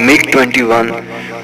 MiG-21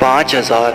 5000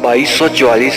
2244,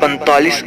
45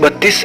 32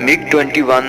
MiG-21,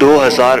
2000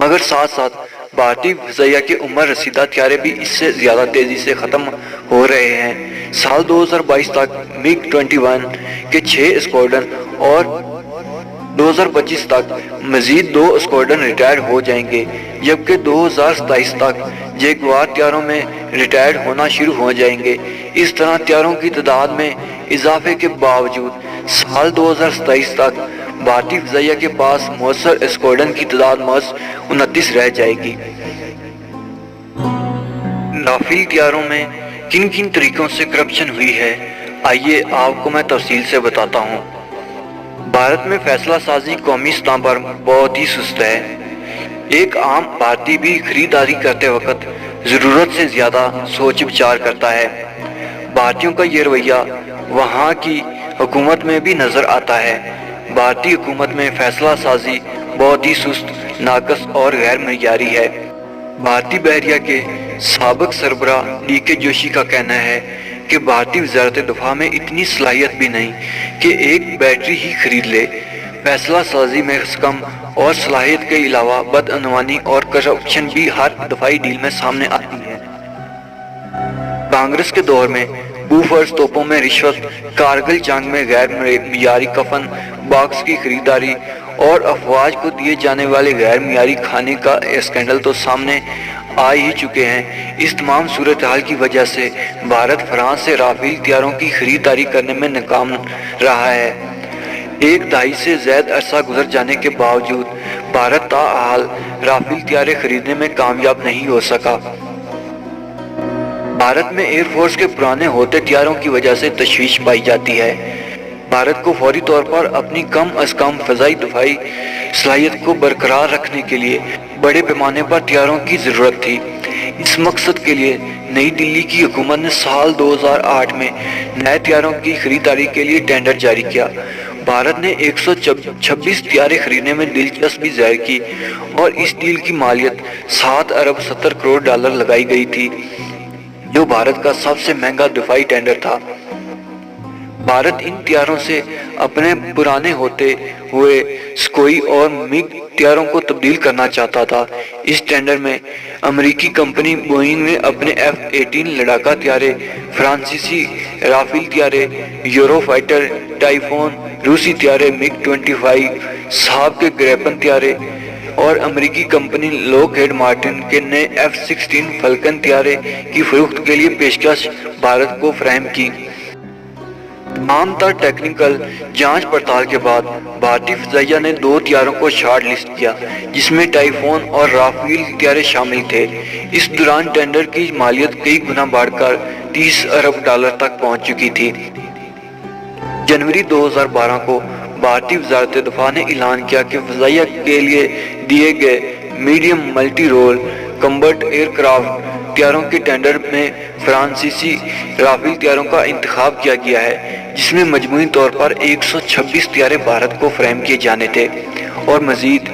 مگر ساتھ ساتھ بھارتی فضائیہ کے عمر رسیدہ طیارے بھی اس سے زیادہ تیزی سے ختم ہو رہے ہیں۔ سال 2022 تک MiG 21 کے 6 اسکواڈرن اور 2025 تک مزید 2 اسکواڈرن ریٹائر ہو جائیں گے، جبکہ 2027 تک جیگوار طیاروں میں ریٹائر ہونا شروع ہو جائیں گے۔ اس طرح طیاروں کی تعداد میں اضافے کے باوجود سال 2027 تک بھارتی فضائیہ کے پاس مؤثر اسکواڈرن کی تعداد محض 29 رہ جائے گی۔ رافیل طیاروں میں کن کن طریقوں سے کرپشن ہوئی ہے، آئیے آپ کو میں تفصیل سے بتاتا ہوں۔ بھارت میں فیصلہ سازی قومی سطح پر بہت ہی سست ہے۔ ایک عام بھارتی بھی خریداری کرتے وقت ضرورت سے زیادہ سوچ بچار کرتا ہے۔ بھارتیوں کا یہ رویہ وہاں کی حکومت میں بھی نظر آتا ہے۔ بھارتی حکومت میں فیصلہ سازی بہت ہی سست، ناقص اور غیر معیاری ہے۔ بھارتی بحریہ کے سابق سربراہ DK جوشی کا کہنا ہے کہ بھارتی وزارت دفاع میں اتنی صلاحیت بھی نہیں کہ ایک بیٹری ہی خرید لے۔ فیصلہ سازی میں کم اور صلاحیت کے علاوہ بدعنوانی اور کرپشن بھی ہر دفاعی ڈیل میں سامنے آتی ہے۔ کانگریس کے دور میں بوفرز توپوں میں رشوت، کارگل جنگ میں غیر معیاری کفن باکس کی خریداری اور افواج کو دیے جانے والے غیر معیاری کھانے کا اسکینڈل تو سامنے آ ہی چکے ہیں۔ اس تمام صورتحال کی وجہ سے بھارت فرانس سے رافیل طیاروں کی خریداری کرنے میں ناکام رہا ہے۔ ایک دہائی سے زیادہ عرصہ گزر جانے کے باوجود بھارت تاحال رافیل طیارے خریدنے میں کامیاب نہیں ہو سکا۔ بھارت میں ایئر فورس کے پرانے ہوتے طیاروں کی وجہ سے تشویش پائی جاتی ہے۔ بھارت کو فوری طور پر اپنی کم از کم فضائی دفاعی صلاحیت کو برقرار رکھنے کے لیے بڑے پیمانے پر طیاروں کی ضرورت تھی۔ اس مقصد کے لیے نئی دلی کی حکومت نے سال 2008 میں نئے طیاروں کی خریداری کے لیے ٹینڈر جاری کیا۔ بھارت نے 126 طیارے خریدنے میں دلچسپی ظاہر کی اور اس ڈیل کی مالیت 7 ارب 70 کروڑ ڈالر لگائی گئی تھی، جو بھارت کا سب سے مہنگا دفاعی ٹینڈر تھا۔ بھارت ان طیاروں سے اپنے پرانے ہوتے ہوئے سکوئی اور MiG طیاروں کو تبدیل کرنا چاہتا تھا۔ اس ٹینڈر میں امریکی کمپنی بوئنگ نے اپنے F-18 لڑاکا طیارے، فرانسیسی رافیل طیارے، یورو فائٹر ٹائفون، روسی طیارے MiG 25، صاحب کے گریپن طیارے اور امریکی کمپنی لاک ہیڈ مارٹن کے نئے F-16 فلکن طیارے کی فروخت کے لیے پیشکش بھارت کو فراہم کی۔ تمام تر ٹیکنیکل جانچ پڑتال کے بعد بھارتی فضائیہ نے 2 طیاروں کو شارٹ لسٹ کیا، جس میں ٹائفون اور رافیل طیارے شامل تھے۔ اس دوران ٹینڈر کی مالیت کئی گنا بڑھ کر 30 ارب ڈالر تک پہنچ چکی تھی۔ جنوری 2012 کو بھارتی وزارت دفاع نے اعلان کیا کہ فضائیہ کے لیے دیے گئے medium multi role combat aircraft طیاروں کے ٹینڈر میں فرانسیسی رافیل طیاروں کا انتخاب کیا گیا ہے، جس میں مجموعی طور پر 126 طیارے بھارت کو فراہم کیے جانے تھے اور مزید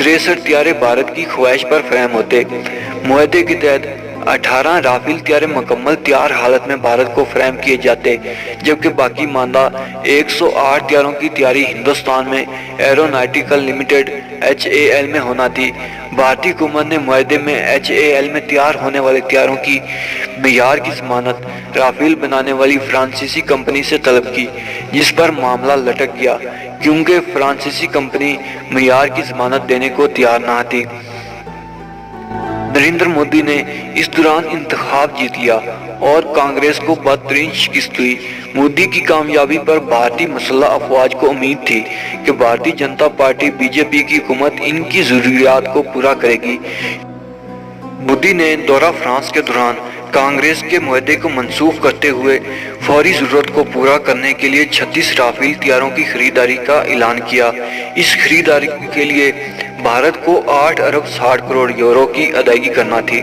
63 طیارے بھارت کی خواہش پر فراہم ہوتے۔ معاہدے کے تحت 18 رافیل طیارے مکمل تیار حالت میں بھارت کو فراہم کیے جاتے، جبکہ باقی ماندہ 108 طیاروں کی تیاری ہندوستان میں ایروناٹیکل لمیٹڈ HAL میں ہونا تھی۔ بھارتی حکومت نے معاہدے میں HAL میں تیار ہونے والے طیاروں کی معیار کی ضمانت رافیل بنانے والی فرانسیسی کمپنی سے طلب کی، جس پر معاملہ لٹک گیا کیونکہ فرانسیسی کمپنی معیار کی ضمانت دینے کو تیار نہ تھی۔ نریندر مودی نے اس دوران انتخاب جیت لیا اور کانگریس کو بدترین شکست ہوئی۔ مودی کی کامیابی پر بھارتی مسلح افواج کو امید تھی کہ بھارتی جنتا پارٹی BJP کی حکومت ان کی ضروریات کو پورا کرے گی۔ مودی نے دورہ فرانس کے دوران کانگریس کے معاہدے کو منسوخ کرتے ہوئے فوری ضرورت کو پورا کرنے کے لیے 36 رافیل طیاروں کی خریداری کا اعلان کیا۔ اس خریداری کے لیے بھارت کو 8 ارب 60 کروڑ یورو کی ادائیگی کرنا تھی،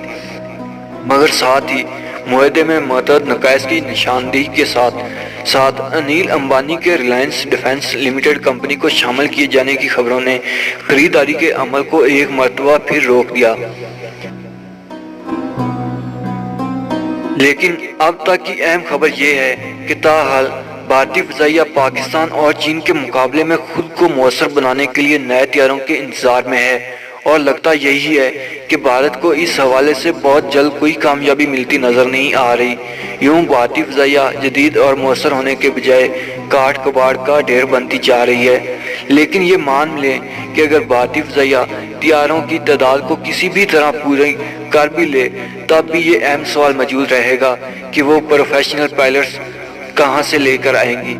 مگر ساتھ ہی معاہدے میں متعدد نقائص کی نشاندہی کے ساتھ انیل امبانی کے ریلائنس ڈیفنس لمیٹڈ کمپنی کو شامل کیے جانے کی خبروں نے خریداری کے عمل کو ایک مرتبہ پھر روک دیا۔ لیکن اب تک کی اہم خبر یہ ہے کہ تاحال بھارتی فضائیہ پاکستان اور چین کے مقابلے میں خود کو مؤثر بنانے کے لیے نئے طیاروں کے انتظار میں ہے اور لگتا یہی ہے کہ بھارت کو اس حوالے سے بہت جلد کوئی کامیابی ملتی نظر نہیں آ رہی۔ یوں بھارتی فضائیہ جدید اور مؤثر ہونے کے بجائے کاٹ کباڑ کا ڈھیر بنتی جا رہی ہے۔ لیکن یہ مان لیں کہ اگر بھارتی فضائیہ طیاروں کی تعداد کو کسی بھی طرح پوری کر بھی لے، تب بھی یہ اہم سوال موجود رہے گا کہ وہ پروفیشنل پائلٹس کہاں سے لے کر آئیں گی۔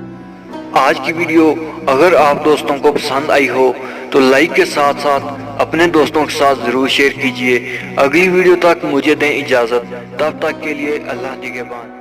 آج کی ویڈیو اگر آپ دوستوں کو پسند آئی ہو تو لائک کے ساتھ ساتھ اپنے دوستوں کے ساتھ ضرور شیئر کیجئے۔ اگلی ویڈیو تک مجھے دیں اجازت، تب تک کے لیے اللہ نگہبان۔